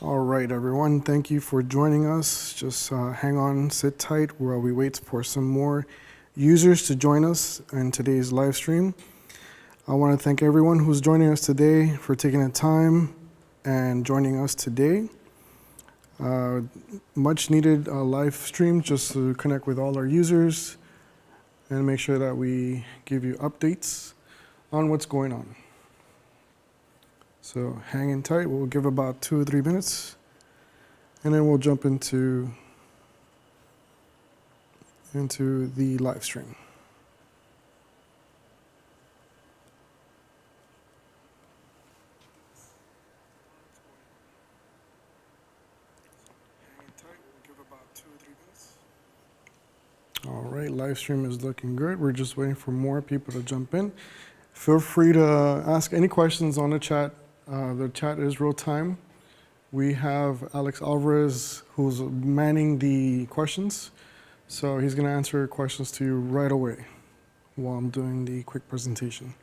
All right, everyone. Thank you for joining us. Just hang on, sit tight while we wait for some more users to join us in today's live stream. I want to thank everyone who's joining us today for taking the time and joining us today. Much needed live stream just to connect with all our users and make sure that we give you updates on what's going on. So hang in tight. We'll give about 2 or 3 minutes, and then we'll jump into the live stream. Hang in tight. We'll give about 2 or 3 minutes. All right, live stream is looking good. We're just waiting for more people to jump in. Feel free to ask any questions on the chat. The chat is real time. We have Alex Alvarez who's manning the questions. So he's going to answer questions to you right away while I'm doing the quick presentation.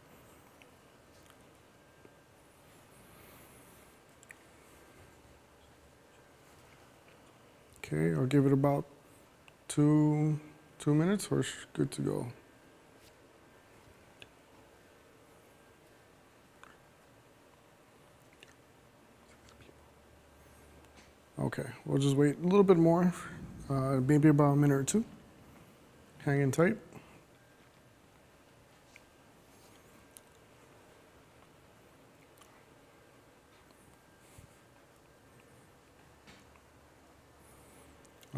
Okay, I'll give it about two minutes, or it's good to go. Okay, we'll just wait a little bit more, maybe about a minute or two. Hang in tight.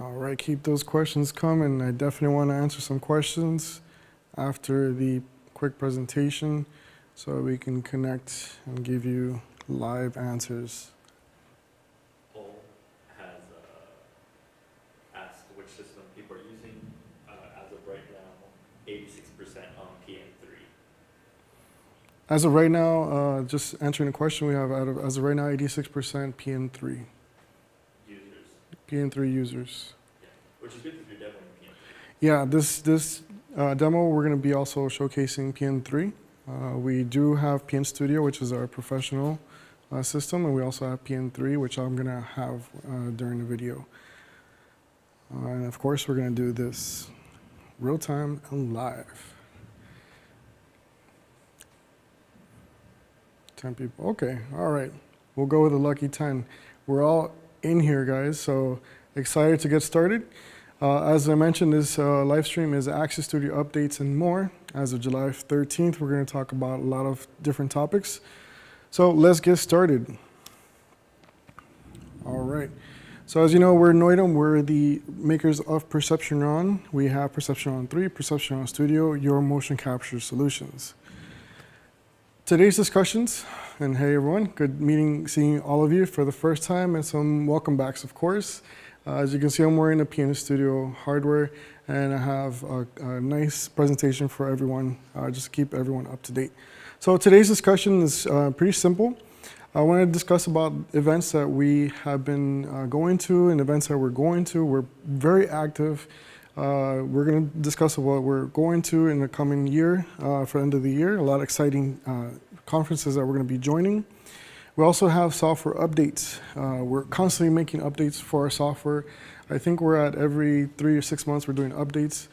All right, keep those questions coming. I definitely want to answer some questions after the quick presentation so we can connect and give you live answers. System people are using as of right now, 86% on PM3. As of right now, just answering the question, we have as of right now 86% PM3 Users. PM3 users. Yeah, which is good because you're demoing PM3. Yeah, this demo we're going to be also showcasing PM3. We do have PM Studio, which is our professional system, and we also have PM3, which I'm going to have during the video. And of course, we're going to do this real time and live. 10 people. Okay, all right. We'll go with a lucky 10. We're all in here, guys, so excited to get started. As I mentioned, this live stream is Access Studio updates and more. As of July 13th, we're going to talk about a lot of different topics. So let's get started. All right. So as you know, we're Neuron. We're the makers of Perception Neuron. We have Perception Neuron 3, Perception Neuron Studio, your motion capture solutions. Today's discussions, and hey everyone, good seeing all of you for the first time, and some welcome backs, of course. As you can see, I'm wearing the PM Studio hardware, and I have a nice presentation for everyone, just to keep everyone up to date. So today's discussion is pretty simple. I want to discuss about events that we have been going to and events that we're going to. We're very active. We're going to discuss what we're going to in the coming year, for the end of the year. A lot of exciting conferences that we're going to be joining. We also have software updates. We're constantly making updates for our software. I think we're at every 3 or 6 months we're doing updates.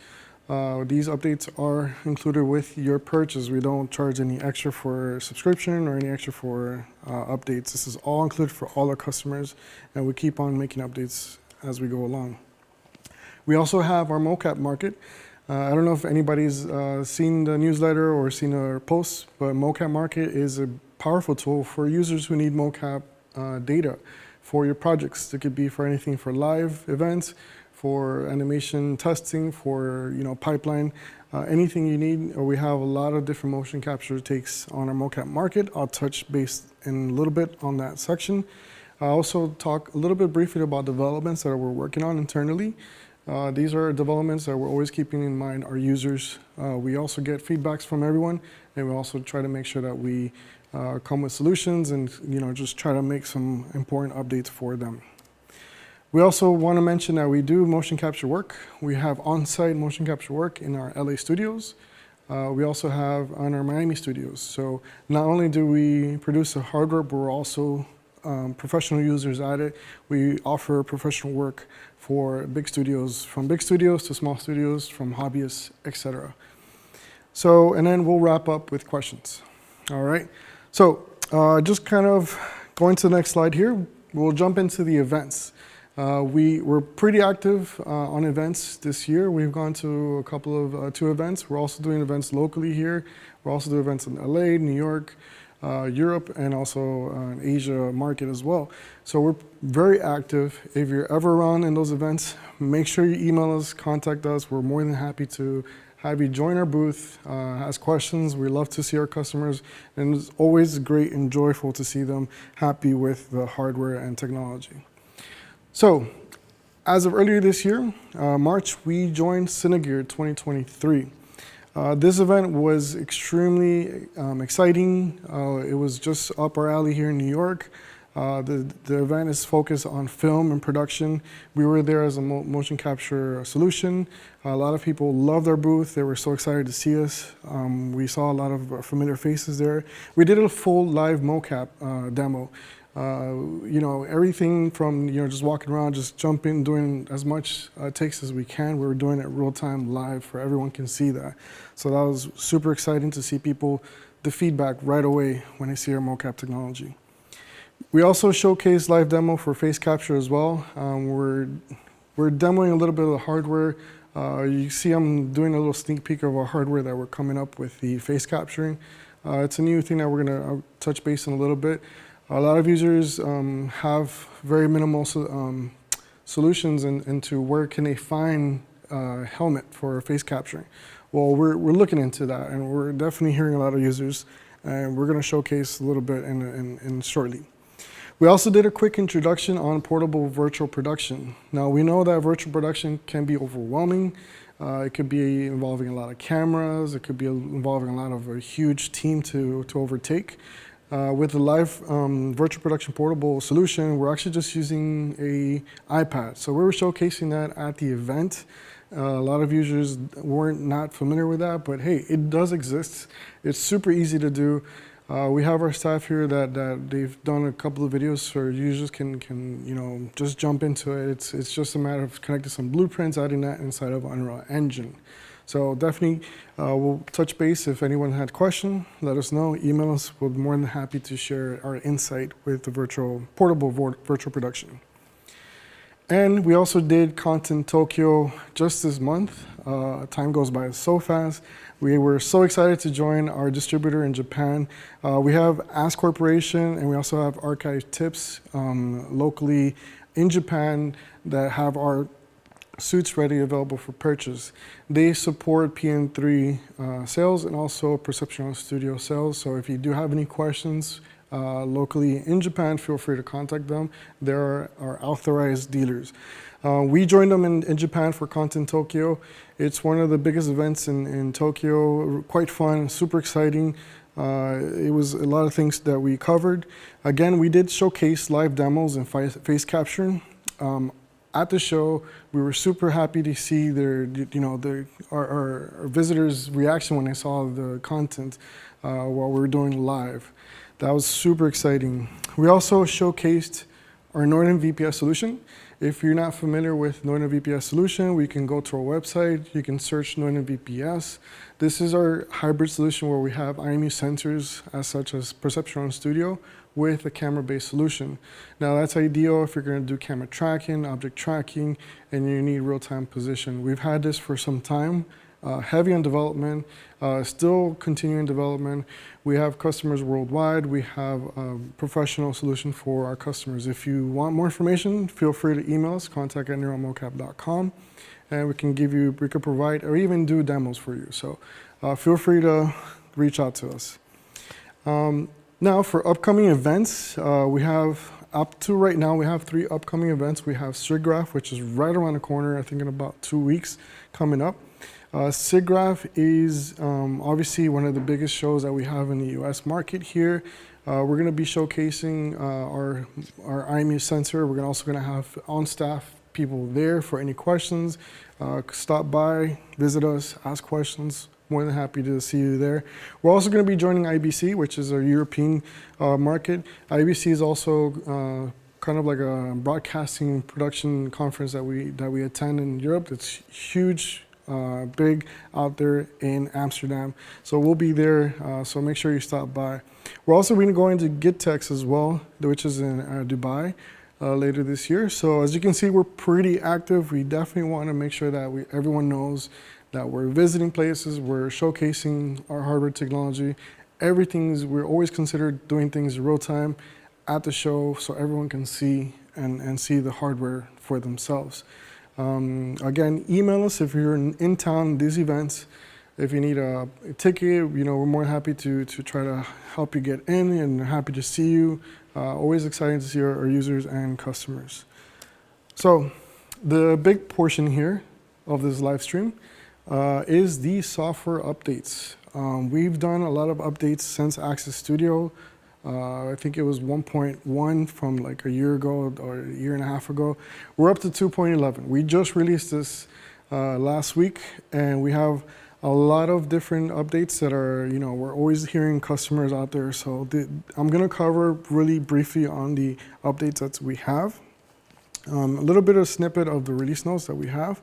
These updates are included with your purchase. We don't charge any extra for subscription or any extra for updates. This is all included for all our customers, and we keep on making updates as we go along. We also have our Mocap Market. I don't know if anybody's seen the newsletter or seen our posts, but Mocap Market is a powerful tool for users who need mocap data for your projects. It could be for anything for live events, for animation testing, for pipeline, anything you need. We have a lot of different motion capture takes on our Mocap Market. I'll touch base in a little bit on that section. I'll also talk a little bit briefly about developments that we're working on internally. These are developments that we're always keeping in mind our users. We also get feedbacks from everyone, and we also try to make sure that we come with solutions and just try to make some important updates for them. We also want to mention that we do motion capture work. We have on-site motion capture work in our LA studios. We also have on our Miami studios. So not only do we produce the hardware, but we're also professional users at it. We offer professional work for big studios, from big studios to small studios, from hobbyists, etc. So, and then we'll wrap up with questions. All right. So, just kind of going to the next slide here, we'll jump into the events. We're pretty active on events this year. We've gone to a couple of 2 events. We're also doing events locally here. We're also doing events in LA, New York, Europe, and also an Asia market as well. So we're very active. If you're ever around in those events, make sure you email us, contact us. We're more than happy to have you join our booth, ask questions. We love to see our customers, and it's always great and joyful to see them happy with the hardware and technology. So, as of earlier this year, March, we joined Cinegear 2023. This event was extremely exciting. It was just up our alley here in New York. The event is focused on film and production. We were there as a motion capture solution. A lot of people loved our booth. They were so excited to see us. We saw a lot of familiar faces there. We did a full live mocap demo. You know, everything from, you know, just walking around, just jumping, doing as much takes as we can. We were doing it real time live for everyone can see that. So that was super exciting to see people, the feedback right away when they see our mocap technology. We also showcased live demo for face capture as well. We're demoing a little bit of the hardware. You see I'm doing a little sneak peek of our hardware that we're coming up with the face capturing. It's a new thing that we're gonna touch base on a little bit. A lot of users have very minimal solutions into where can they find a helmet for face capturing. Well, we're looking into that, and we're definitely hearing a lot of users, and we're gonna showcase a little bit in shortly. We also did a quick introduction on portable virtual production. Now, we know that virtual production can be overwhelming. It could be involving a lot of cameras. It could be involving a lot of a huge team to overtake. With the live virtual production portable solution, we're actually just using a iPad. So we were showcasing that at the event. A lot of users weren't not familiar with that, but hey, it does exist. It's super easy to do. We have our staff here that they've done a couple of videos so users can you know, just jump into it. It's just a matter of connecting some blueprints, adding that inside of Unreal Engine. So definitely we'll touch base. If anyone had a question, let us know, email us. We'll be more than happy to share our insight with the portable virtual production. And we also did Content Tokyo just this month. Time goes by so fast. We were so excited to join our distributor in Japan. We have Ask Corporation, and we also have Archive Tips locally in Japan that have our suits ready available for purchase. They support PN3 sales and also Perception Studio sales. So if you do have any questions locally in Japan, feel free to contact them. They're our authorized dealers. We joined them in Japan for Content Tokyo. It's one of the biggest events in Tokyo, quite fun, super exciting. It was a lot of things that we covered. Again, we did showcase live demos and face capturing. At the show, we were super happy to see our visitors' reaction when they saw the content while we were doing live. That was super exciting. We also showcased our Neuron VPS solution. If you're not familiar with Neuron VPS solution, we can go to our website. You can search Neuron VPS. This is our hybrid solution where we have IMU sensors such as Perception Studio with a camera-based solution. Now that's ideal if you're going to do camera tracking, object tracking, and you need real-time position. We've had this for some time, heavy on development, still continuing development. We have customers worldwide. We have a professional solution for our customers. If you want more information, feel free to email us, contact@neuronmocap.com, and we can provide or even do demos for you. So feel free to reach out to us. Now for upcoming events, we have up to right now, we have 3 upcoming events. We have SIGGRAPH, which is right around the corner, I think in about 2 weeks coming up. SIGGRAPH is obviously one of the biggest shows that we have in the US market here. We're going to be showcasing our IMU sensor. We're also going to have on-staff people there for any questions. Stop by, visit us, ask questions, more than happy to see you there. We're also going to be joining IBC, which is our European market. IBC is also kind of like a broadcasting production conference that we attend in Europe. It's huge, big out there in Amsterdam. So we'll be there, so make sure you stop by. We're also going to GitTex as well, which is in Dubai later this year. So as you can see, we're pretty active. We definitely want to make sure that everyone knows that we're visiting places, we're showcasing our hardware technology. We're always considered doing things real time at the show so everyone can see and see the hardware for themselves. Again, email us if you're in town these events. If you need a ticket, we're more than happy to try to help you get in, and happy to see you. Always exciting to see our users and customers. So the big portion here of this live stream is the software updates. We've done a lot of updates since Access Studio. I think it was 1.1 from like a year ago or a year and a half ago. We're up to 2.11. We just released this last week, and we have a lot of different updates that are, we're always hearing customers out there. So I'm going to cover really briefly on the updates that we have. A little bit of snippet of the release notes that we have.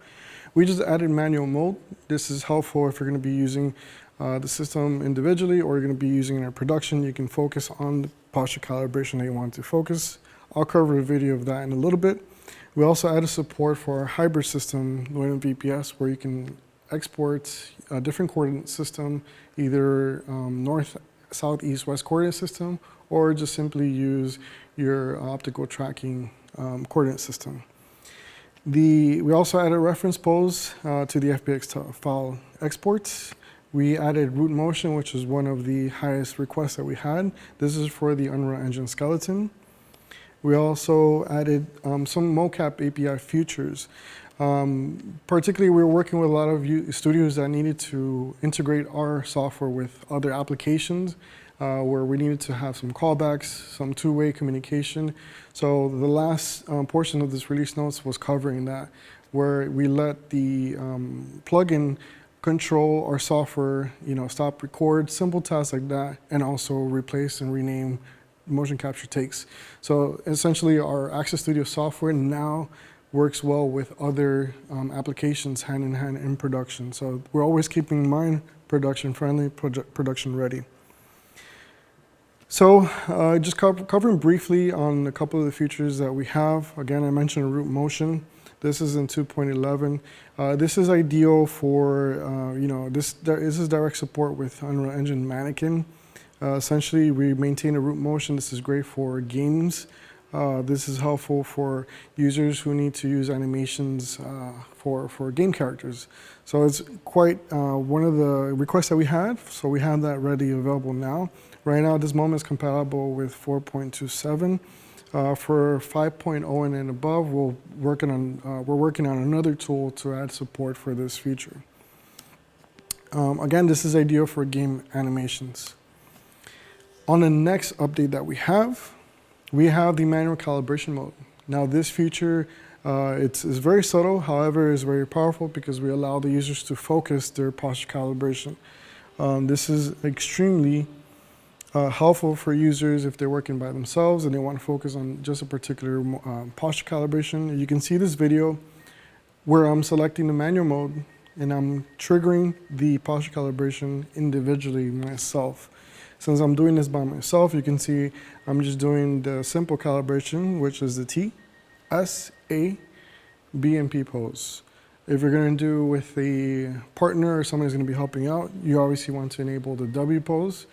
We just added manual mode. This is helpful if you're going to be using the system individually, or you're going to be using it in production. You can focus on the posture calibration that you want to focus. I'll cover a video of that in a little bit. We also added support for our hybrid system, Neuron VPS, where you can export a different coordinate system, either north, south, east, west coordinate system, or just simply use your optical tracking coordinate system. We also added reference pose to the FBX file exports. We added root motion, which is one of the highest requests that we had. This is for the Unreal Engine skeleton. We also added some Mocap API features. Particularly, we were working with a lot of studios that needed to integrate our software with other applications, where we needed to have some callbacks, some two-way communication. So the last portion of this release notes was covering that, where we let the plugin control our software, stop, record, simple tasks like that, and also replace and rename motion capture takes. So essentially, our Access Studio software now works well with other applications hand in hand in production. So we're always keeping in mind production friendly, production ready. So just covering briefly on a couple of the features that we have. Again, I mentioned root motion. This is in 2.11. This is ideal for, this is direct support with Unreal Engine Mannequin. Essentially, we maintain a root motion. This is great for games. This is helpful for users who need to use animations for game characters. So it's quite one of the requests that we had. So we have that ready, available now. Right now, at this moment, it's compatible with 4.27. For 5.0 and above, we're working on another tool to add support for this feature. Again, this is ideal for game animations. On the next update that we have the manual calibration mode. Now, this feature it's very subtle, however, is very powerful because we allow the users to focus their posture calibration. This is extremely helpful for users if they're working by themselves and they want to focus on just a particular posture calibration. You can see this video where I'm selecting the manual mode and I'm triggering the posture calibration individually myself. Since I'm doing this by myself, you can see I'm just doing the simple calibration, which is the T, S, A, B, and P pose. If you're going to do with a partner or somebody's going to be helping out, you obviously want to enable the W pose.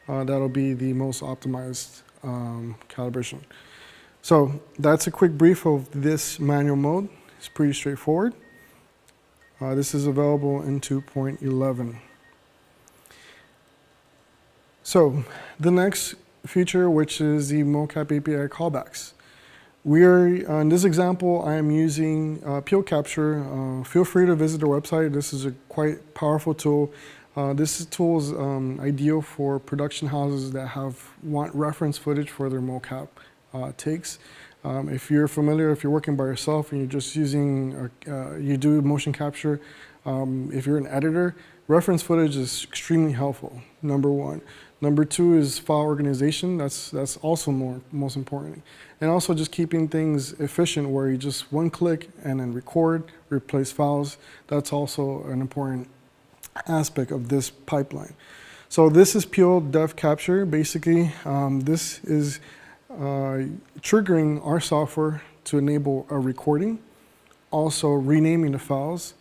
That'll be the most optimized calibration. So that's a quick brief of this manual mode. It's pretty straightforward. This is available in 2.11. So the next feature, which is the Mocap API callbacks. We are, in this example, I am using Peel Capture. Feel free to visit our website. This is a quite powerful tool. This tool is ideal for production houses that want reference footage for their mocap takes. If you're familiar, if you're working by yourself and you're just using, you do motion capture, if you're an editor, reference footage is extremely helpful, number one. Number two is file organization. That's also most important. And also just keeping things efficient where you just one click and then record, replace files. That's also an important aspect of this pipeline. So this is pure dev capture. Basically, this is triggering our software to enable a recording, also renaming the files.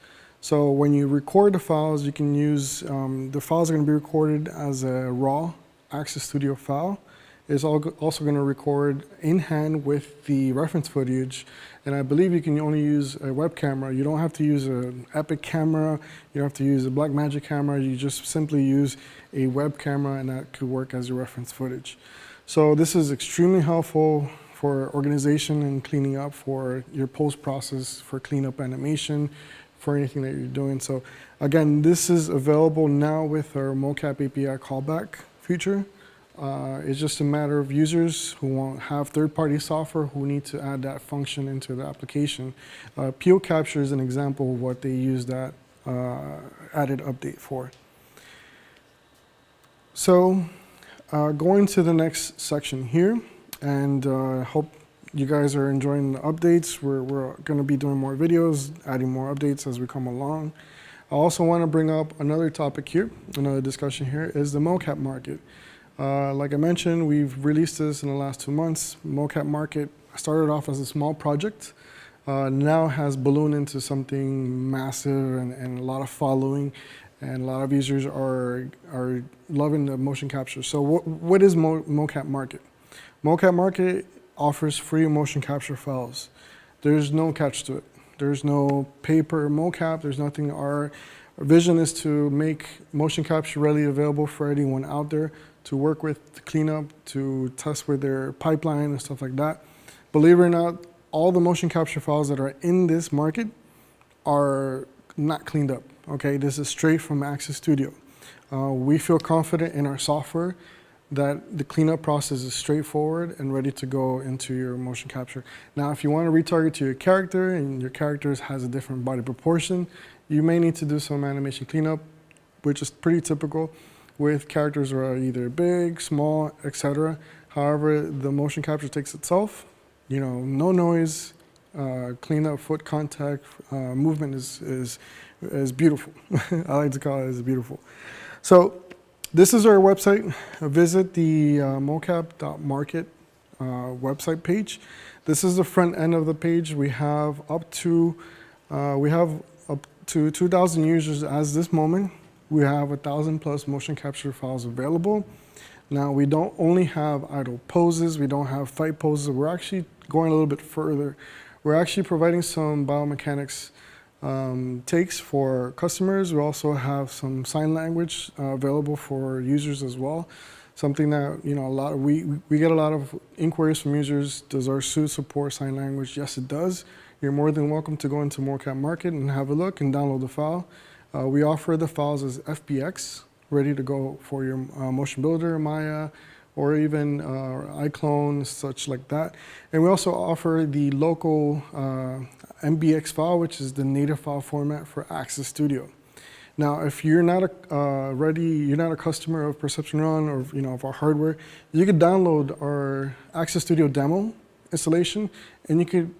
So when you record the files, you can use, the files are going to be recorded as a raw Access Studio file. It's also going to record in hand with the reference footage. And I believe you can only use a web camera. You don't have to use an Epic camera. You don't have to use a Blackmagic camera. You just simply use a web camera and that could work as your reference footage. So this is extremely helpful for organization and cleaning up, for your post process, for cleanup animation, for anything that you're doing. So again, this is available now with our Mocap API callback feature. It's just a matter of users who won't have third-party software who need to add that function into the application. PO Capture is an example of what they use that added update for. So going to the next section here, and hope you guys are enjoying the updates. We're going to be doing more videos, adding more updates as we come along. I also want to bring up another topic here, another discussion here, is the Mocap Market. Like I mentioned, we've released this in the last 2 months. Mocap Market started off as a small project, now has ballooned into something massive and a lot of following, and a lot of users are loving the motion capture. So what is Mocap Market? Mocap Market offers free motion capture files. There's no catch to it. There's no paper mocap. There's nothing. Our vision is to make motion capture readily available for anyone out there to work with, to clean up, to test with their pipeline and stuff like that. Believe it or not, all the motion capture files that are in this market are not cleaned up. Okay, this is straight from Access Studio. We feel confident in our software that the cleanup process is straightforward and ready to go into your motion capture. Now, if you want to retarget to your character and your character has a different body proportion, you may need to do some animation cleanup, which is pretty typical with characters that are either big, small, etc. However, the motion capture takes itself, no noise, cleanup, foot contact, movement is beautiful. I like to call it as beautiful. So this is our website. Visit the mocap.market website page. This is the front end of the page. We have up to 2,000 users as this moment. We have 1,000 plus motion capture files available. Now we don't only have idle poses. We don't have fight poses. We're actually going a little bit further. We're actually providing some biomechanics takes for customers. We also have some sign language available for users as well. Something that we get a lot of inquiries from users. Does our suit support sign language? Yes, it does. You're more than welcome to go into Mocap Market and have a look and download the file. We offer the files as FBX, ready to go for your motion builder, Maya, or even iClone, such like that. And we also offer the local MBX file, which is the native file format for Access Studio. Now, if you're not you're not a customer of Perception Run or of our hardware, you could download our Access Studio demo installation, and you could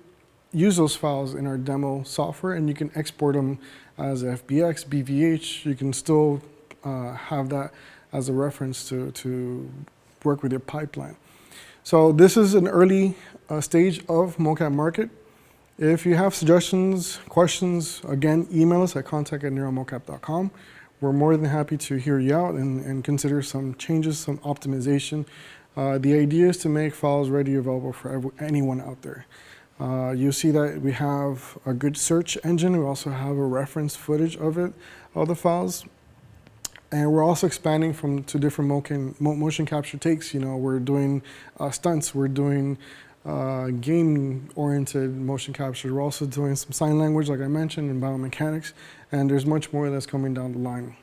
use those files in our demo software, and you can export them as FBX, BVH. You can still have that as a reference to work with your pipeline. So this is an early stage of Mocap Market. If you have suggestions, questions, again, email us at contact@neuromocap.com. We're more than happy to hear you out and consider some changes, some optimization. The idea is to make files ready available for anyone out there. You'll see that we have a good search engine. We also have a reference footage of the files. And we're also expanding to different motion capture takes. We're doing stunts. We're doing game-oriented motion capture. We're also doing some sign language, like I mentioned, and biomechanics. And there's much more that's coming down the line.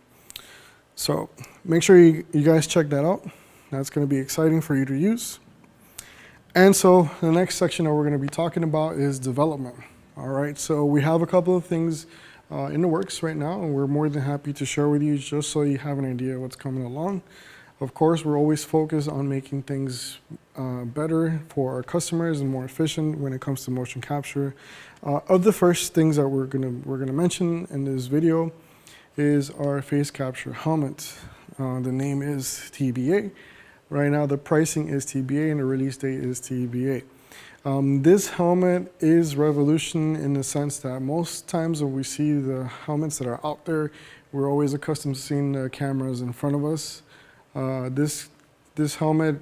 So make sure you guys check that out. That's going to be exciting for you to use. And so the next section that we're going to be talking about is development. All right, so we have a couple of things in the works right now, and we're more than happy to share with you just so you have an idea of what's coming along. Of course, we're always focused on making things better for our customers and more efficient when it comes to motion capture. Of the first things that we're gonna mention in this video is our face capture helmet. The name is TBA. Right now, the pricing is TBA and the release date is TBA. This helmet is revolution in the sense that most times when we see the helmets that are out there, we're always accustomed to seeing the cameras in front of us. This helmet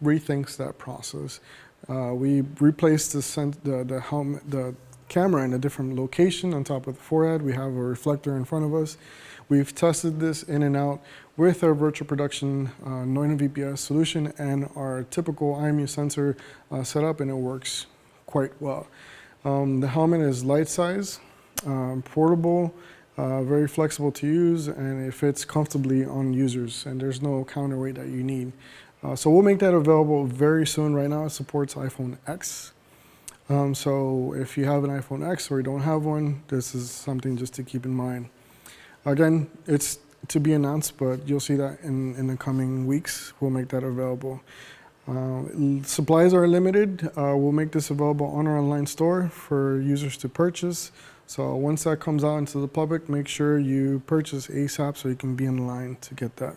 rethinks that process. We replaced the helmet, the camera in a different location on top of the forehead. We have a reflector in front of us. We've tested this in and out with our virtual production Neuron VPS solution and our typical IMU sensor setup, and it works quite well. The helmet is light size, portable, very flexible to use, and it fits comfortably on users, and there's no counterweight that you need. So we'll make that available very soon. Right now it supports iPhone X. So if you have an iPhone X or you don't have one, this is something just to keep in mind. Again, it's to be announced, but you'll see that in the coming weeks. We'll make that available. Supplies are limited. We'll make this available on our online store for users to purchase. So once that comes out into the public, make sure you purchase ASAP so you can be in line to get that.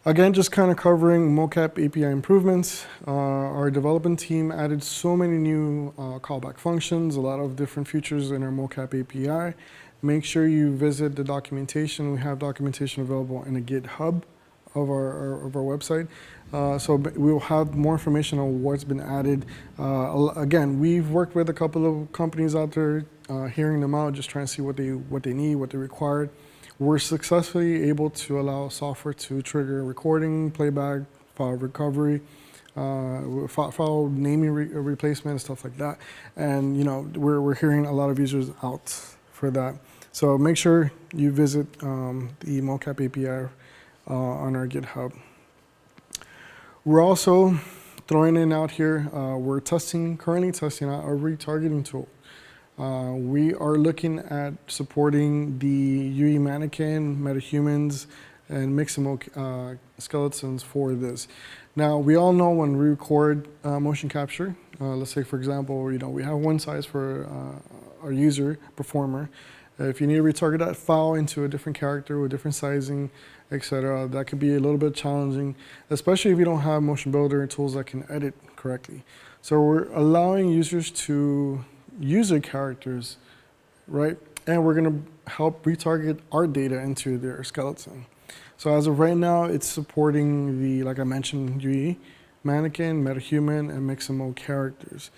Again, just kind of covering Mocap API improvements. Our development team added so many new callback functions, a lot of different features in our Mocap API. Make sure you visit the documentation. We have documentation available in the GitHub of our website. So we'll have more information on what's been added. Again, we've worked with a couple of companies out there, hearing them out, just trying to see what they need, what they required. We're successfully able to allow software to trigger recording, playback, file recovery, file naming replacement, and stuff like that. And we're hearing a lot of users out for that. So make sure you visit the Mocap API on our GitHub. We're also throwing in out here, we're currently testing out a retargeting tool. We are looking at supporting the UE mannequin, metahumans, and mixamo skeletons for this. Now, we all know when we record motion capture, let's say, for example, we have one size for our user, performer. If you need to retarget that file into a different character with different sizing, etc., that could be a little bit challenging, especially if you don't have motion builder tools that can edit correctly. So we're allowing users to use their characters, right? And we're going to help retarget our data into their skeleton. So as of right now, it's supporting the, like I mentioned, UE, mannequin, metahuman, and mixamo characters.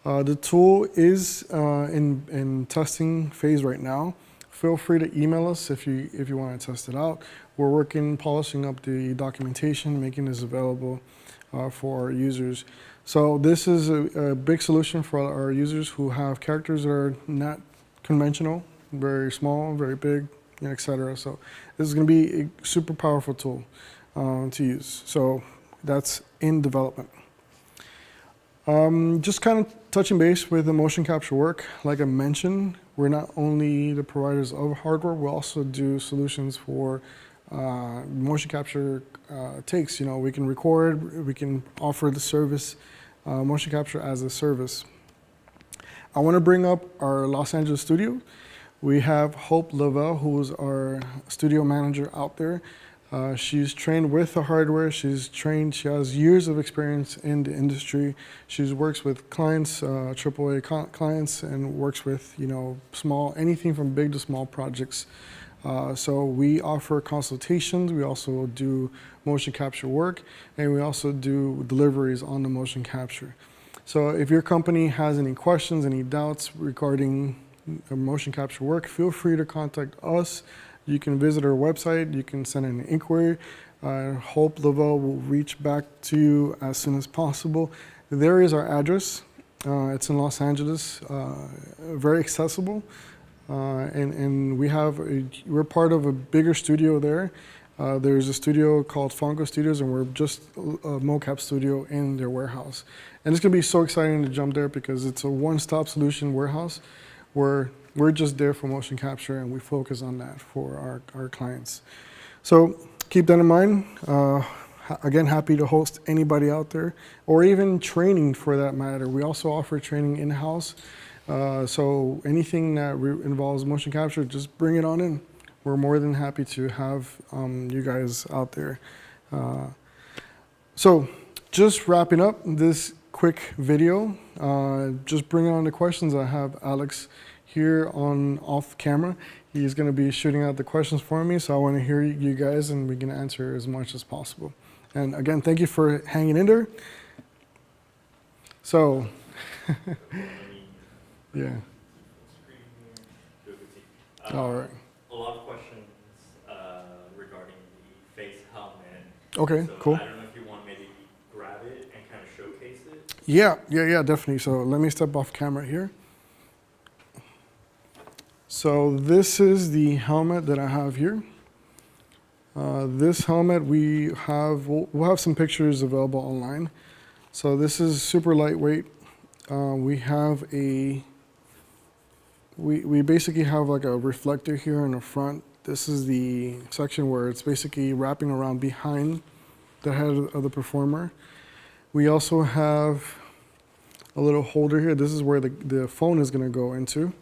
The tool is in testing phase right now. Feel free to email us if you want to test it out. We're working, polishing up the documentation, making this available for our users. So this is a big solution for our users who have characters that are not conventional, very small, very big, etc. So this is going to be a super powerful tool to use. So that's in development. Just kind of touching base with the motion capture work. Like I mentioned, we're not only the providers of hardware, we also do solutions for motion capture takes. We can record, we can offer the service, motion capture as a service. I want to bring up our Los Angeles studio. We have Hope Lavelle, who is our studio manager out there. She's trained with the hardware. She has years of experience in the industry. She works with clients, AAA clients, and works with, anything from big to small projects. So we offer consultations. We also do motion capture work, and we also do deliveries on the motion capture. So if your company has any questions, any doubts regarding motion capture work, feel free to contact us. You can visit our website. You can send an inquiry. Hope Lavelle will reach back to you as soon as possible. There is our address. It's in Los Angeles, very accessible. And we're part of a bigger studio there. There's a studio called Fonco Studios, and we're just a Mocap studio in their warehouse. And it's going to be so exciting to jump there because it's a one-stop solution warehouse we're just there for motion capture, and we focus on that for our clients. So keep that in mind. Again, happy to host anybody out there, or even training for that matter. We also offer training in-house. So anything that involves motion capture, just bring it on in. We're more than happy to have you guys out there. So just wrapping up this quick video, just bringing on the questions. I have Alex here on off camera. He's going to be shooting out the questions for me, so I want to hear you guys, and we can answer as much as possible. And again, thank you for hanging in there. So, yeah. All right. A lot of questions regarding the face helmet. Okay, So cool. I don't know if you want maybe grab it and kind of showcase it. Yeah, definitely. So let me step off camera here. So this is the helmet that I have here. This helmet we'll have some pictures available online. So this is super lightweight. We basically have like a reflector here in the front. This is the section where it's basically wrapping around behind the head of the performer. We also have a little holder here. This is where the phone is going to go into.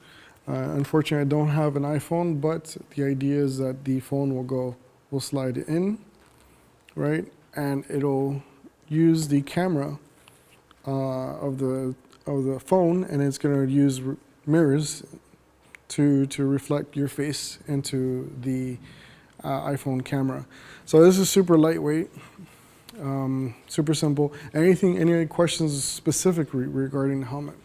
Unfortunately, I don't have an iPhone, but the idea is that the phone will slide in, right? And it'll use the camera of the phone, and it's going to use mirrors to reflect your face into the iPhone camera. So this is super lightweight, super simple. Any questions specific regarding the helmet?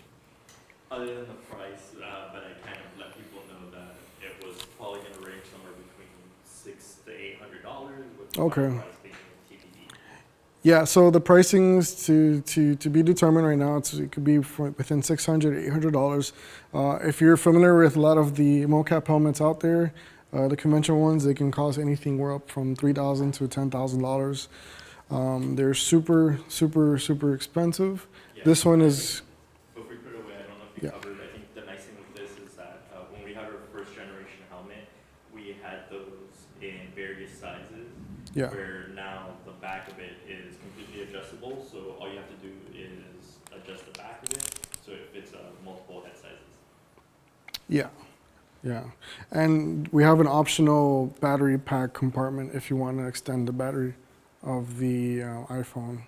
Other than the price, but I kind of let people know that it was probably going to range somewhere between $600 to $800, with the Okay. price being TBD. Yeah, so the pricing's to be determined right now. It could be within $600 to $800. If you're familiar with a lot of the mocap helmets out there, the conventional ones, they can cost anywhere up from $3,000 to $10,000. They're super expensive. Yeah, This one I is, think if we put it away, I don't know if you Yeah. covered. I think the nice thing with this is that when we had our first generation helmet, we had those in various sizes. yeah. Where now the back of it is completely adjustable, so all you have to do is adjust the back of it, so it fits multiple head sizes. Yeah, and we have an optional battery pack compartment if you want to extend the battery of the iPhone.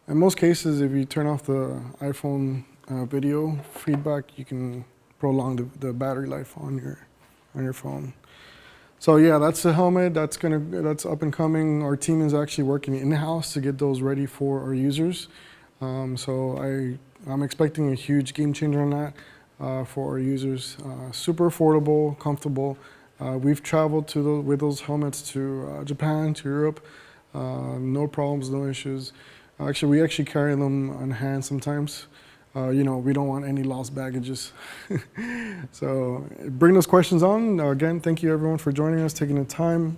In most cases, if you turn off the iPhone video feedback, you can prolong the battery life on your phone. So yeah, that's the helmet. That's up and coming. Our team is actually working in-house to get those ready for our users. So I'm expecting a huge game changer on that for our users. Super affordable, comfortable. We've traveled with those helmets to Japan, to Europe. No problems, no issues. We actually carry them on hand sometimes. We don't want any lost baggages. So bring those questions on. Again, thank you everyone for joining us, taking the time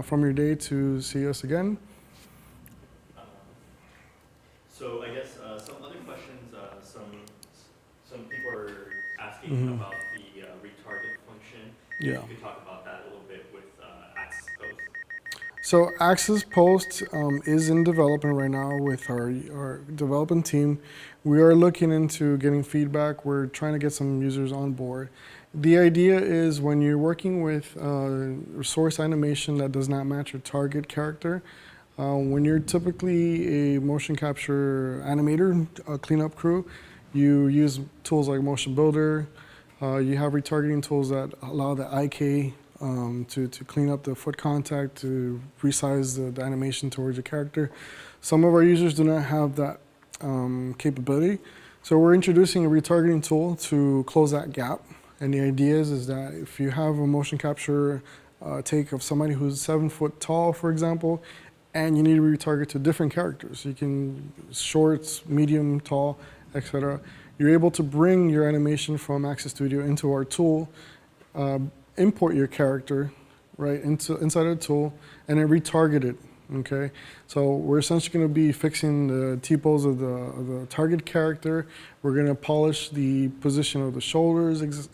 from your day to see us again. So I guess some other questions, some people are asking about the retarget function. Yeah. If you could talk about that a little bit with Axis Post. So Axis Post is in development right now with our development team. We are looking into getting feedback. We're trying to get some users on board. The idea is when you're working with source animation that does not match your target character, when you're typically a motion capture animator, a cleanup crew, you use tools like Motion Builder. You have retargeting tools that allow the IK to clean up the foot contact, to resize the animation towards your character. Some of our users do not have that capability. So we're introducing a retargeting tool to close that gap. And the idea is that if you have a motion capture take of somebody who's 7 foot tall, for example, and you need to retarget to different characters, you can shorts, medium, tall, etc. You're able to bring your animation from Axis Studio into our tool, import your character right inside the tool, and then retarget it. Okay, so we're essentially going to be fixing the T-pose of the target character. We're going to polish the position of the shoulders,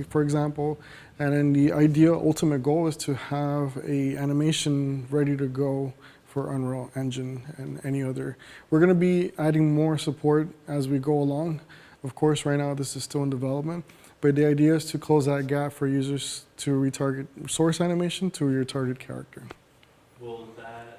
for example, and then the ideal ultimate goal is to have a animation ready to go for Unreal Engine and any other. We're going to be adding more support as we go along. Of course, right now this is still in development, but the idea is to close that gap for users to retarget source animation to your target character. Will that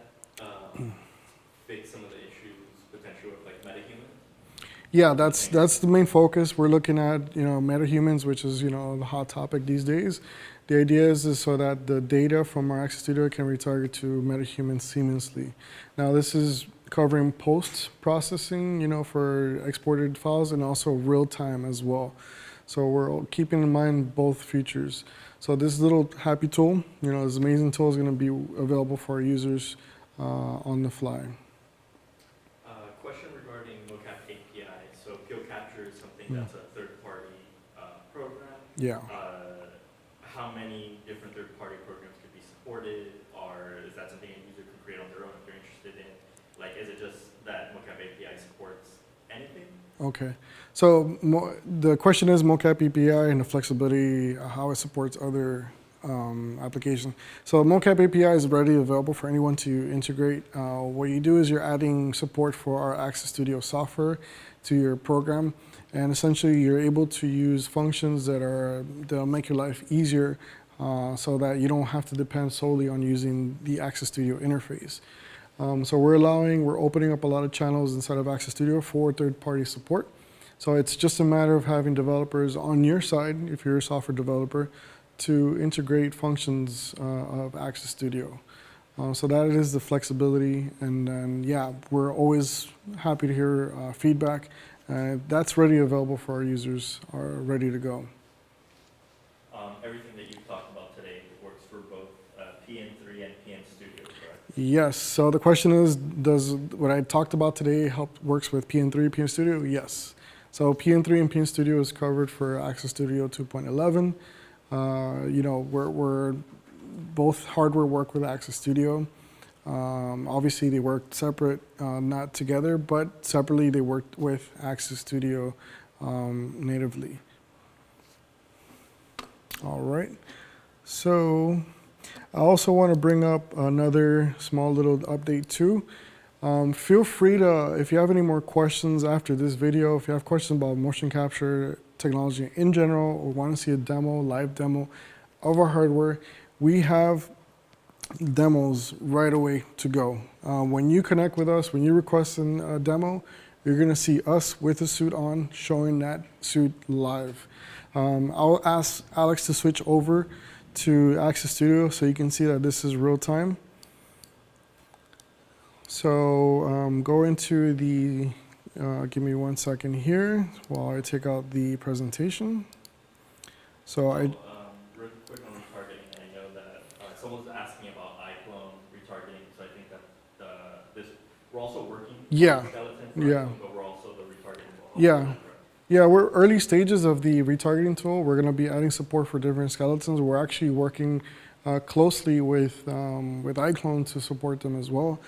fix some of the issues potentially with like metahumans? Yeah, that's the main focus. We're looking at metahumans, which is the hot topic these days. The idea is so that the data from our Access Studio can retarget to metahumans seamlessly. Now this is covering post processing, for exported files and also real time as well. So we're keeping in mind both features. So this little happy tool, this amazing tool is going to be available for our users on the fly. Question regarding Mocap API. So Field Capture is something that's a third-party program. Yeah. How many different third-party programs could be supported, or is that something a user can create on their own if they're interested in? Like, is it just that Mocap API supports anything? Okay. So the question is Mocap API and the flexibility, how it supports other applications. So Mocap API is readily available for anyone to integrate. What you do is you're adding support for our Access Studio software to your program, and essentially you're able to use functions that'll make your life easier, so that you don't have to depend solely on using the Access Studio interface. So we're opening up a lot of channels inside of Access Studio for third-party support. So it's just a matter of having developers on your side, if you're a software developer, to integrate functions of Access Studio. So that is the flexibility, and then we're always happy to hear feedback. That's ready available for our users, are ready to go. Everything that you've talked about today works for both PN3 and PN Studio, correct? Yes. So the question is, does what I talked about today works with PN3, PN Studio? Yes. So PN3 and PN Studio is covered for Access Studio 2.11. We're both hardware work with Access Studio. Obviously, they work separate, not together, but separately they work with Access Studio natively. All right. So I also want to bring up another small little update too. Feel free to, if you have any more questions after this video, if you have questions about motion capture technology in general, or want to see a live demo of our hardware, we have demos right away to go. When you connect with us, when you request a demo, you're going to see us with the suit on, showing that suit live. I'll ask Alex to switch over to Access Studio so you can see that this is real time. So go into the, give me 1 second here while I take out the presentation. So real quick on retargeting, I know that someone's asking about iClone retargeting, so I think that we're also working on skeleton for iClone, but we're also the retargeting. Yeah, we're early stages of the retargeting tool. We're going to be adding support for different skeletons. We're actually working closely with iClone to support them as well.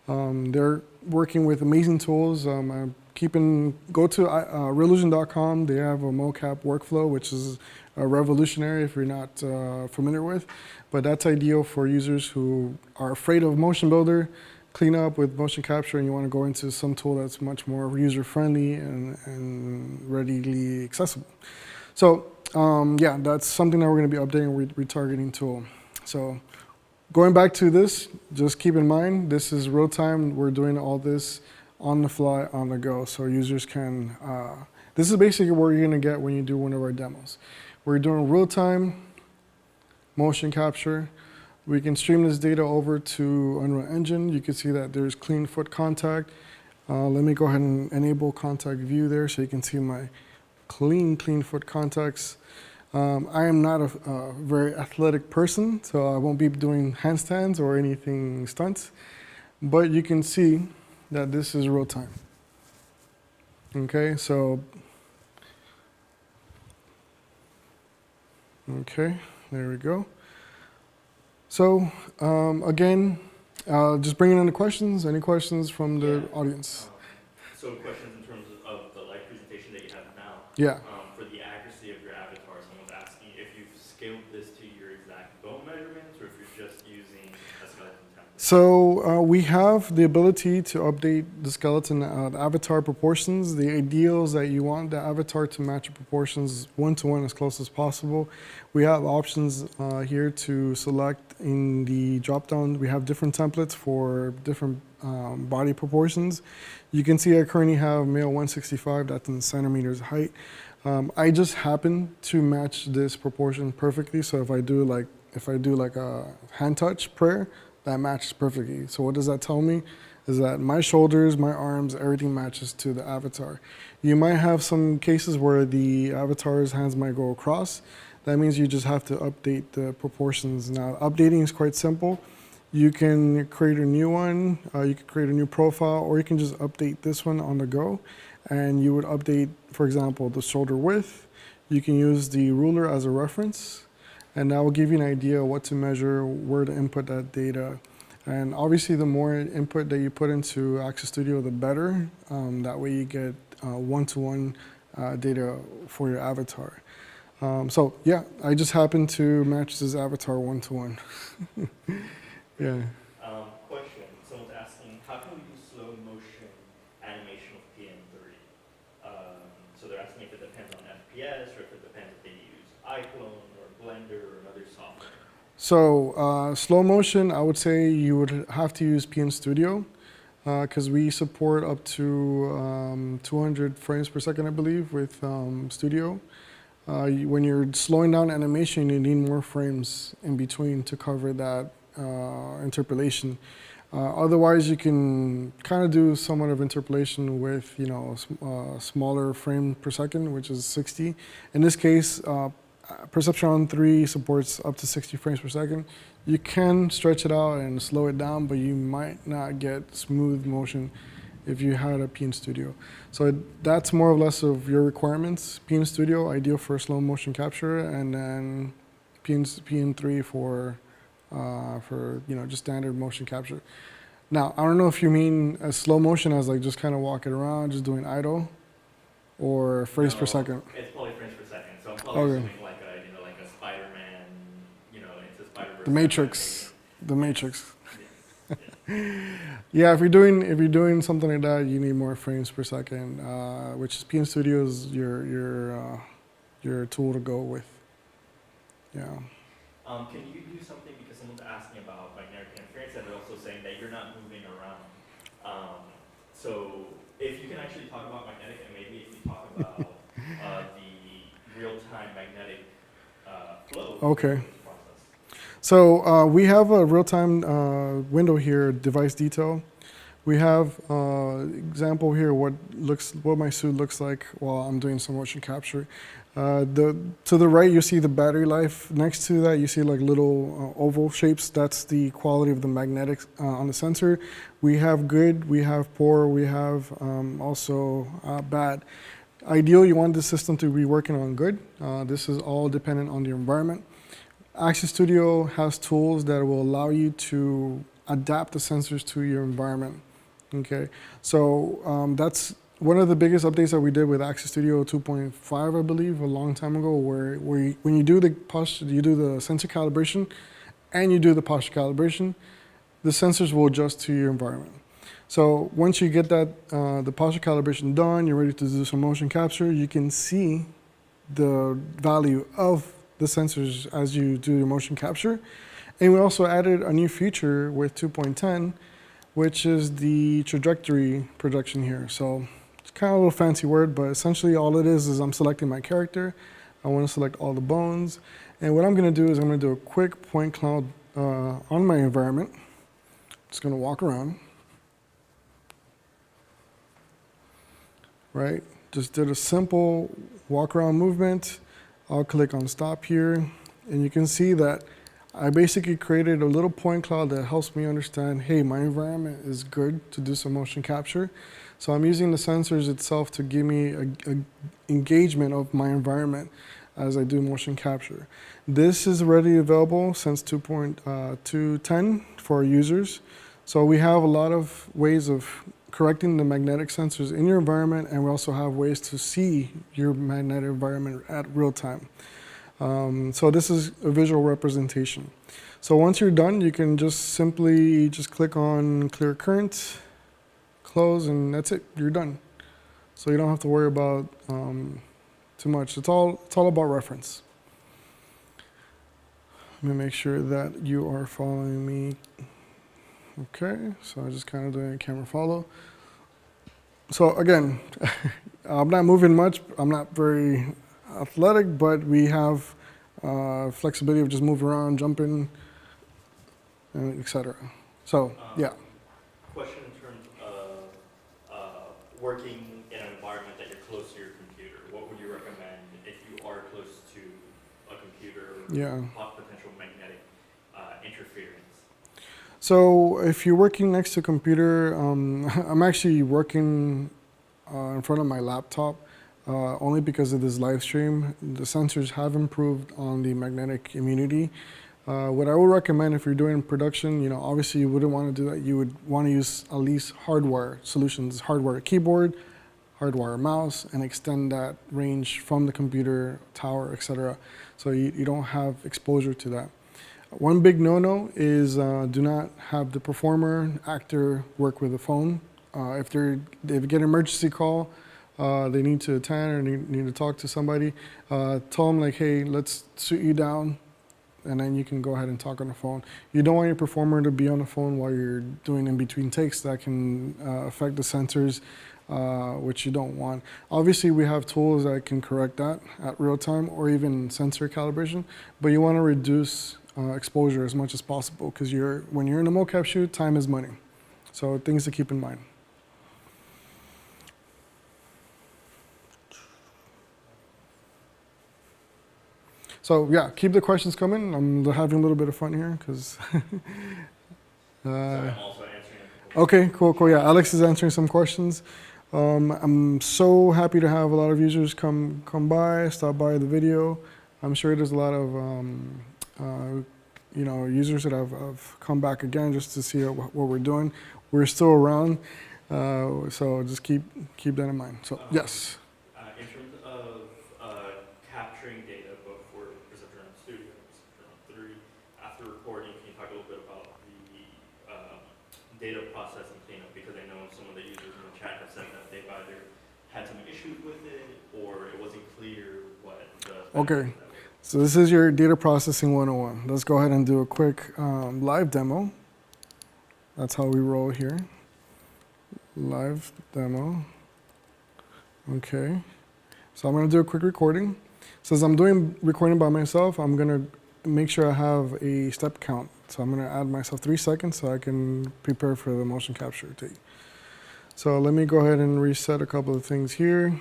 They're working with amazing tools. Go to Reallusion.com. They have a mocap workflow, which is revolutionary if you're not familiar with. But that's ideal for users who are afraid of Motion Builder, cleanup with motion capture, and you want to go into some tool that's much more user-friendly and readily accessible. So that's something that we're going to be updating with retargeting tool. So going back to this, just keep in mind, this is real time. We're doing all this on the fly, on the go, so users can, this is basically what you're going to get when you do one of our demos. We're doing real time motion capture. We can stream this data over to Unreal Engine. You can see that there's clean foot contact. Let me go ahead and enable contact view there so you can see my clean foot contacts. I am not a very athletic person, so I won't be doing handstands or anything stunts, but you can see that this is real time. Okay, so, okay, there we go. So again, Just bringing in the questions. Any questions from the audience? So questions in terms of the live presentation that you have now. Yeah. For the accuracy of your avatar, someone's asking if you've scaled this to your exact bone measurements or if you're just using a skeleton template. So we have the ability to update the skeleton avatar proportions. The ideal is that you want the avatar to match your proportions one-to-one as close as possible. We have options here to select in the drop-down. We have different templates for different body proportions. You can see I currently have male 165, that's in centimeters height. I just happen to match this proportion perfectly. So if I do like a hand touch prayer, that matches perfectly. So what does that tell me? Is that my shoulders, my arms, everything matches to the avatar. You might have some cases where the avatar's hands might go across. That means you just have to update the proportions. Now, updating is quite simple. You can create a new one, you can create a new profile, or you can just update this one on the go. And you would update, for example, the shoulder width. You can use the ruler as a reference, and that will give you an idea of what to measure, where to input that data. And obviously, the more input that you put into Access Studio, the better. That way you get one-to-one data for your avatar. So yeah, I just happen to match this avatar one-to-one. Yeah. Question, someone's asking, how can we do slow motion animation with PM3? So they're asking if it depends on FPS or if it depends if they use iClone or Blender or another software. So slow motion, I would say you would have to use PM Studio because we support up to 200 frames per second, I believe, with Studio. When you're slowing down animation, you need more frames in between to cover that interpolation. Otherwise, you can kind of do somewhat of interpolation with, smaller frame per second, which is 60. In this case, Perceptron 3 supports up to 60 frames per second. You can stretch it out and slow it down, but you might not get smooth motion if you had a PM Studio. So that's more or less of your requirements. PM Studio, ideal for slow motion capture, and then PM3 for just standard motion capture. Now, I don't know if you mean a slow motion as like just kind of walking around, just doing idle, or frames per second. It's probably frames per second. So I'm probably assuming like a Spider-Man, into Spider-Verse. The Matrix. Yeah, if you're doing something like that, you need more frames per second, which is PM Studio is your tool to go with. Yeah. Can you do something, because someone's asking about magnetic interference and they're also saying that you're not moving around. So if you can actually talk about magnetic, and maybe if you talk about the real-time magnetic flow. Okay. So we have a real-time window here, device detail. We have example here what my suit looks like while I'm doing some motion capture. To the right, you see the battery life. Next to that, you see like little oval shapes. That's the quality of the magnetics on the sensor. We have good, we have poor, we have also bad. Ideal, you want the system to be working on good. This is all dependent on your environment. Access Studio has tools that will allow you to adapt the sensors to your environment. Okay, so that's one of the biggest updates that we did with Access Studio 2.5, I believe, a long time ago, where when you do the sensor calibration and you do the posture calibration, the sensors will adjust to your environment. So once you get that the posture calibration done, you're ready to do some motion capture, you can see the value of the sensors as you do your motion capture. And we also added a new feature with 2.10, which is the trajectory projection here. So it's kind of a little fancy word, but essentially all it is I'm selecting my character. I want to select all the bones. And what I'm going to do is I'm going to do a quick point cloud on my environment. Just going to walk around. Right? Just did a simple walk around movement. I'll click on stop here, and you can see that I basically created a little point cloud that helps me understand, hey, my environment is good to do some motion capture. So I'm using the sensors itself to give me a engagement of my environment as I do motion capture. This is already available since 2.210 for our users. So we have a lot of ways of correcting the magnetic sensors in your environment, and we also have ways to see your magnetic environment at real time. So this is a visual representation. So once you're done, you can just simply just click on clear current, close, and that's it, you're done. So you don't have to worry about too much. It's all about reference. Let me make sure that you are following me. Okay, so I'm just kind of doing a camera follow. So again, I'm not moving much. I'm not very athletic, but we have flexibility of just moving around, jumping, and etc. So yeah. Question in terms of working in an environment that you're close to your computer. What would you recommend if you are close to a computer? Yeah. Potential magnetic interference. So if you're working next to a computer, I'm actually working in front of my laptop only because of this live stream. The sensors have improved on the magnetic immunity. What I would recommend if you're doing production, you know, obviously you wouldn't want to do that. You would want to use at least hardware solutions, hardware keyboard, hardwire mouse, and extend that range from the computer tower, etc. So you don't have exposure to that. One big no-no is do not have the performer, actor work with the phone. If they get an emergency call, they need to attend or need to talk to somebody, tell them like, hey, let's sit you down, and then you can go ahead and talk on the phone. You don't want your performer to be on the phone while you're doing in-between takes. That can affect the sensors, which you don't want. Obviously, we have tools that can correct that at real time or even sensor calibration, but you want to reduce exposure as much as possible because when you're in a mocap shoot, time is money. So things to keep in mind. So yeah, keep the questions coming. I'm having a little bit of fun here because. I'm also answering. Okay, cool. Yeah, Alex is answering some questions. I'm so happy to have a lot of users come by, stop by the video. I'm sure there's a lot of users that have come back again just to see what we're doing. We're still around, so just keep that in mind. So yes. In terms of capturing data, both for Perceptron Studio and Perceptron 3, after recording, can you talk a little bit about the data processing cleanup? Because I know some of the users in the chat have said that they've either had some issues with it or it wasn't clear what the. Okay. So this is your data processing 101. Let's go ahead and do a quick live demo. That's how we roll here. Live demo. Okay. So I'm going to do a quick recording. Since I'm doing recording by myself, I'm going to make sure I have a step count. So I'm going to add myself 3 seconds so I can prepare for the motion capture take. So let me go ahead and reset a couple of things here.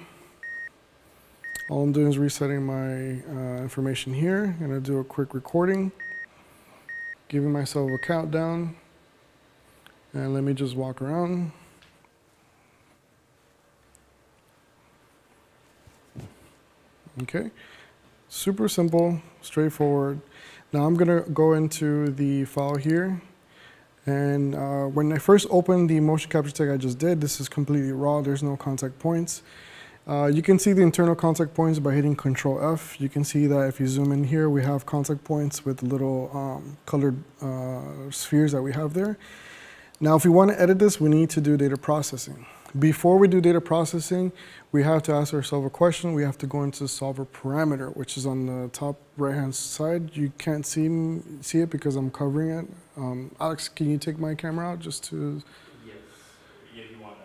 All I'm doing is resetting my information here. I'm going to do a quick recording, giving myself a countdown, and let me just walk around. Okay, super simple, straightforward. Now I'm going to go into the file here, and when I first opened the motion capture tag I just did, this is completely raw. There's no contact points. You can see the internal contact points by hitting Control F. You can see that if you zoom in here, we have contact points with little colored spheres that we have there. Now, if we want to edit this, we need to do data processing. Before we do data processing, we have to ask ourselves a question. We have to go into solver parameter, which is on the top right-hand side. You can't see it because I'm covering it. Alex, can you take my camera out just to? Yes. Yeah, you want to.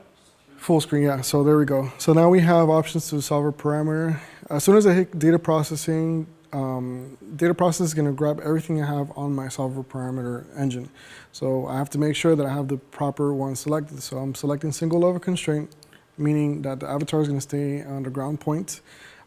Full screen, yeah. So there we go. So now we have options to solver parameter. As soon as I hit data processing is going to grab everything I have on my solver parameter engine. So I have to make sure that I have the proper one selected. So I'm selecting single level constraint, meaning that the avatar is going to stay on the ground point.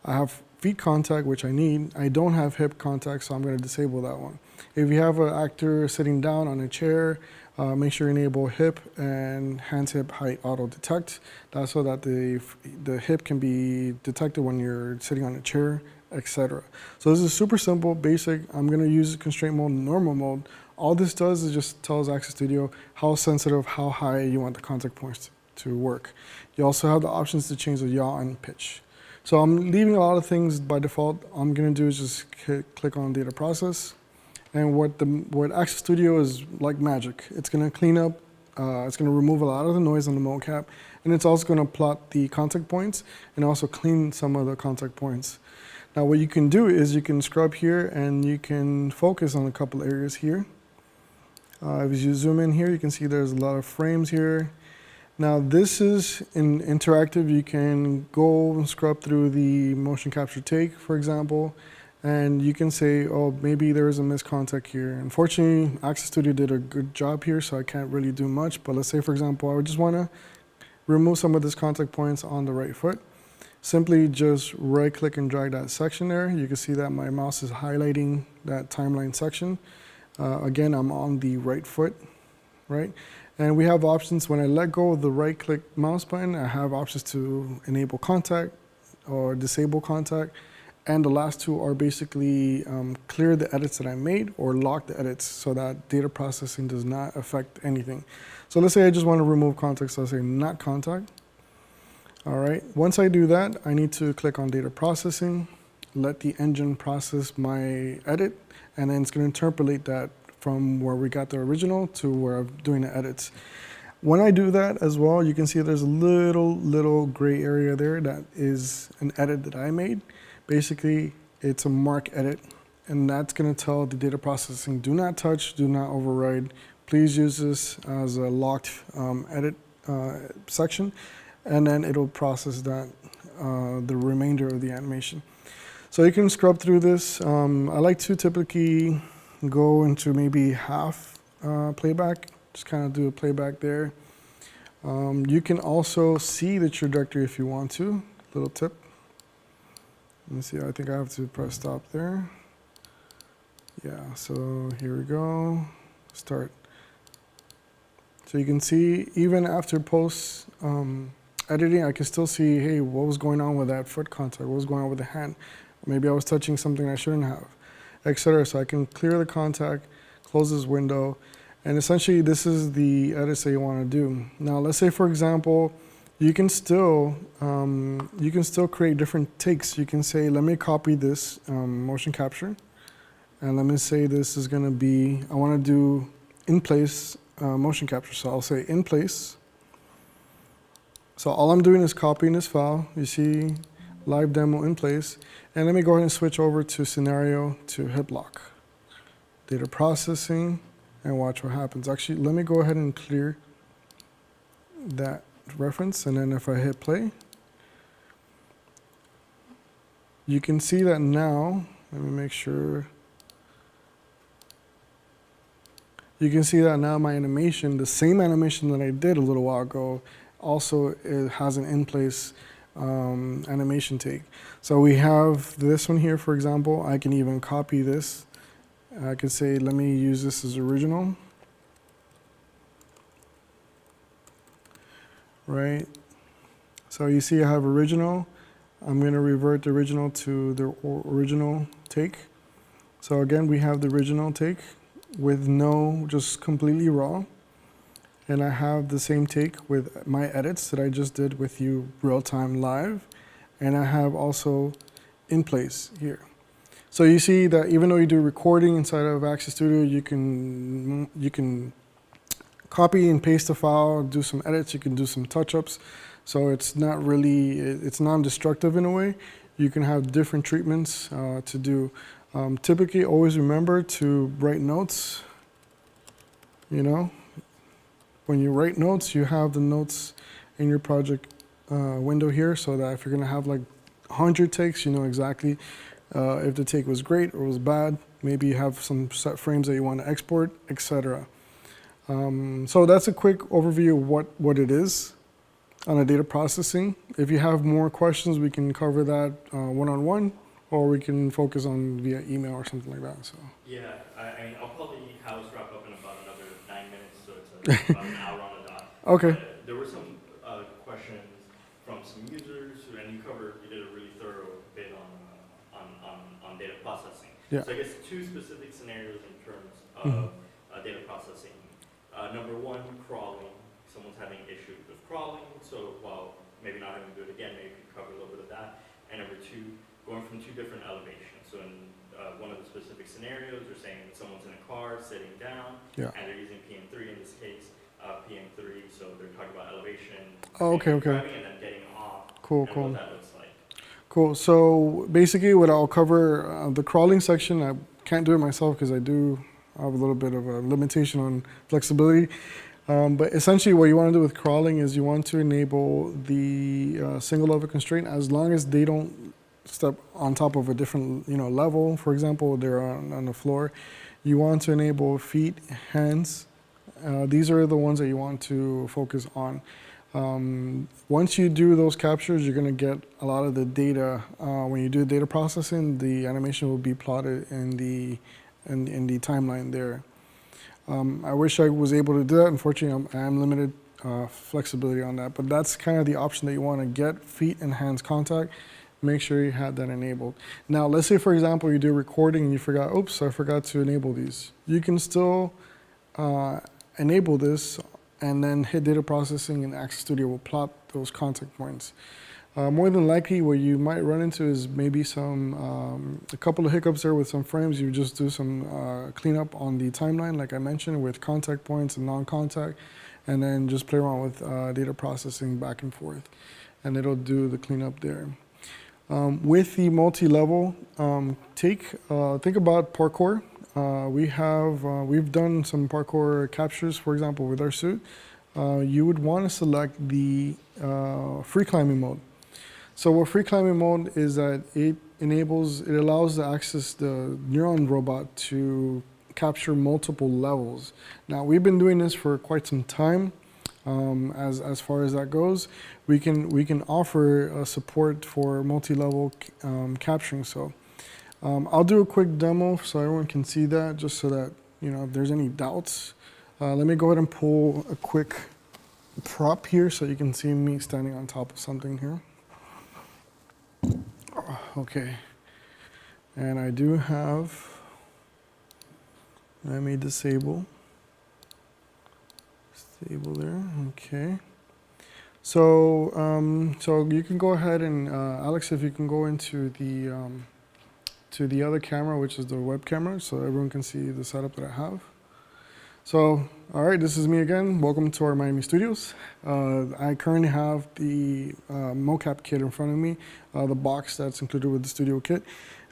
I have feet contact, which I need. I don't have hip contact, so I'm going to disable that one. If you have an actor sitting down on a chair, make sure you enable hip and hands hip height auto detect. That's so that the hip can be detected when you're sitting on a chair, etc. So this is super simple, basic. I'm going to use constraint mode, normal mode. All this does is just tells Access Studio how sensitive, how high you want the contact points to work. You also have the options to change the yaw and pitch. So I'm leaving a lot of things by default. All I'm gonna do is just click on data process. And what Access Studio is like magic. It's gonna clean up, it's gonna remove a lot of the noise on the mocap, and it's also gonna plot the contact points and also clean some of the contact points. Now what you can do is you can scrub here and you can focus on a couple areas here. If you zoom in here, you can see there's a lot of frames here. Now this is interactive. You can go and scrub through the motion capture take, for example, and you can say, oh, maybe there is a miscontact here. Unfortunately, Access Studio did a good job here, so I can't really do much. But let's say, for example, I would just want to remove some of these contact points on the right foot. Simply just right click and drag that section there. You can see that my mouse is highlighting that timeline section. Again, I'm on the right foot, right? And we have options. When I let go of the right click mouse button, I have options to enable contact or disable contact. And the last two are basically clear the edits that I made or lock the edits so that data processing does not affect anything. So let's say I just want to remove contact, so I'll say not contact. All right, once I do that, I need to click on data processing, let the engine process my edit, and then it's going to interpolate that from where we got the original to where I'm doing the edits. When I do that as well, you can see there's a little gray area there that is an edit that I made. Basically, it's a mark edit, and that's going to tell the data processing, do not touch, do not override. Please use this as a locked edit section, and then it'll process that, the remainder of the animation. So you can scrub through this. I like to typically go into maybe half playback, just kind of do a playback there. You can also see the trajectory if you want to, little tip. Let me see, I think I have to press stop there. Yeah, so here we go, start. So you can see even after post editing, I can still see, hey, what was going on with that foot contact? What was going on with the hand? Maybe I was touching something I shouldn't have, etc. So I can clear the contact, close this window, and essentially this is the edits that you want to do. Now, let's say, for example, you can still create different takes. You can say, let me copy this motion capture, and let me say this is going to be, I want to do in place motion capture. So I'll say in place. So all I'm doing is copying this file. You see live demo in place. And let me go ahead and switch over to scenario to hit block. Data processing, and watch what happens. Actually, let me go ahead and clear that reference. And then if I hit play, you can see that now, let me make sure. You can see that now my animation, the same animation that I did a little while ago, also it has an in-place animation take. So we have this one here, for example. I can even copy this. I can say, let me use this as original. Right? So you see I have original. I'm going to revert the original to the original take. So again, we have the original take with no, just completely raw. And I have the same take with my edits that I just did with you real-time live. And I have also in place here. So you see that even though you do recording inside of Access Studio, you can copy and paste the file, do some edits, you can do some touch-ups. So it's not really, it's non-destructive in a way. You can have different treatments to do. Typically, always remember to write notes, you know. When you write notes, you have the notes in your project window here, so that if you're gonna have like 100 takes, you know exactly if the take was great or was bad. Maybe you have some set frames that you want to export, etc. So that's a quick overview of what it is on a data processing. If you have more questions, we can cover that one-on-one, or we can focus on via email or something like that. So. Yeah, I mean, I'll probably have us wrap up in about another 9 minutes, so it's about an hour on the dot. Okay. But there were some questions from some users, and you did a really thorough bit on data processing. Yeah. So I guess two specific scenarios in terms of data processing. Number one, crawling. Someone's having issues with crawling, so while maybe not having to do it again, maybe you could cover a little bit of that. And number two, going from two different elevations. So in one of the specific scenarios, they're saying that someone's in a car sitting down, and they're using PM3 in this case, PM3, so they're talking about elevation, driving and then getting off, cool. what that looks like. Cool. So basically what I'll cover, the crawling section, I can't do it myself because I do have a little bit of a limitation on flexibility. But essentially what you want to do with crawling is you want to enable the single level constraint as long as they don't step on top of a different level. For example, they're on the floor. You want to enable feet, hands. These are the ones that you want to focus on. Once you do those captures, you're going to get a lot of the data. When you do data processing, the animation will be plotted in the timeline there. I wish I was able to do that. Unfortunately, I am limited flexibility on that, but that's kind of the option that you want to get, feet and hands contact. Make sure you have that enabled. Now, let's say, for example, you do recording and you forgot, oops, I forgot to enable these. You can still enable this and then hit data processing, and Access Studio will plot those contact points. More than likely, what you might run into is maybe a couple of hiccups there with some frames. You just do some cleanup on the timeline, like I mentioned, with contact points and non-contact, and then just play around with data processing back and forth, and it'll do the cleanup there. With the multi-level think about parkour. We've done some parkour captures, for example, with our suit. You would want to select the free climbing mode. So what free climbing mode is that it allows the Neuron robot to capture multiple levels. Now, we've been doing this for quite some time. As far as that goes, we can offer support for multi-level capturing. So I'll do a quick demo so everyone can see that, just so that if there's any doubts. Let me go ahead and pull a quick prop here so you can see me standing on top of something here. Okay, and I do have. Let me disable. Stable there. Okay. So you can go ahead and Alex, if you can go into the other camera, which is the web camera, so everyone can see the setup that I have. So, all right, this is me again. Welcome to our Miami studios. I currently have the Mocap kit in front of me, the box that's included with the studio kit.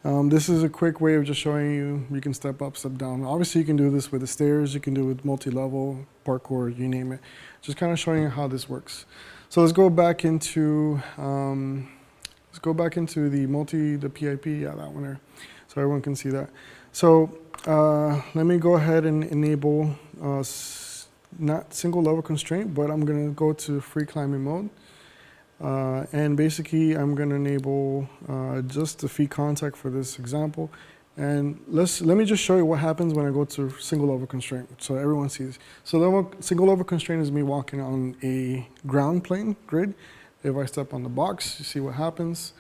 This is a quick way of just showing you can step up, step down. Obviously, you can do this with the stairs. You can do it with multi-level, parkour, you name it. Just kind of showing you how this works. So let's go back into the PIP, yeah, that one there, so everyone can see that. So let me go ahead and enable not single level constraint, but I'm going to go to free climbing mode. And basically, I'm going to enable just the feet contact for this example. And let me just show you what happens when I go to single level constraint, so everyone sees. So single level constraint is me walking on a ground plane grid. If I step on the box, you see what happens.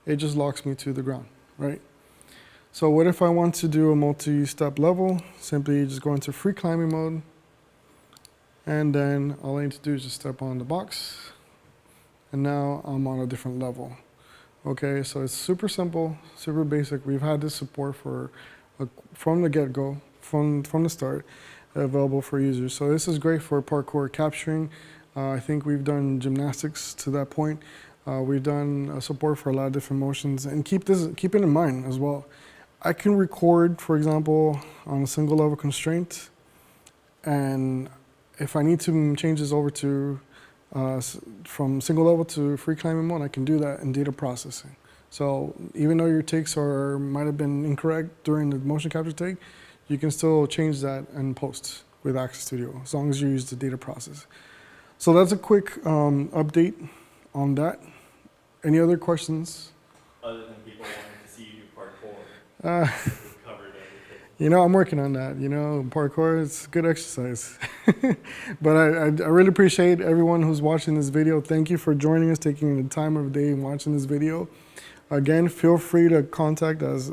It just locks me to the ground, right? So what if I want to do a multi-step level? Simply just go into free climbing mode, and then all I need to do is just step on the box, and now I'm on a different level. Okay, so it's super simple, super basic. We've had this support from the get-go, from the start, available for users. So this is great for parkour capturing. I think we've done gymnastics to that point. We've done support for a lot of different motions, and keep it in mind as well. I can record, for example, on a single level constraint, and if I need to change this over to from single level to free climbing mode, I can do that in data processing. So even though your takes might have been incorrect during the motion capture take, you can still change that in post with Access Studio, as long as you use the data process. So that's a quick update on that. Any other questions? Other than people wanting to see you do parkour. We've covered everything. I'm working on that. Parkour is good exercise. But I really appreciate everyone who's watching this video. Thank you for joining us, taking the time of the day and watching this video. Again, feel free to contact us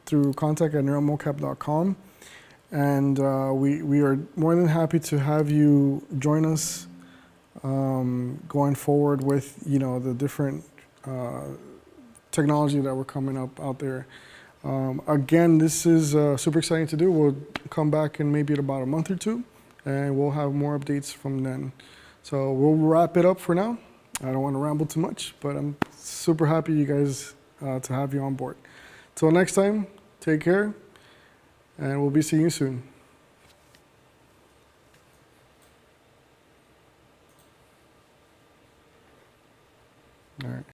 through contact@neuronmocap.com. And we are more than happy to have you join us going forward with, you know, the different technology that we're coming up out there. Again, this is super exciting to do. We'll come back in maybe in about a month or two, and we'll have more updates from then. So we'll wrap it up for now. I don't want to ramble too much, but I'm super happy you guys to have you on board. Till next time, take care, and we'll be seeing you soon.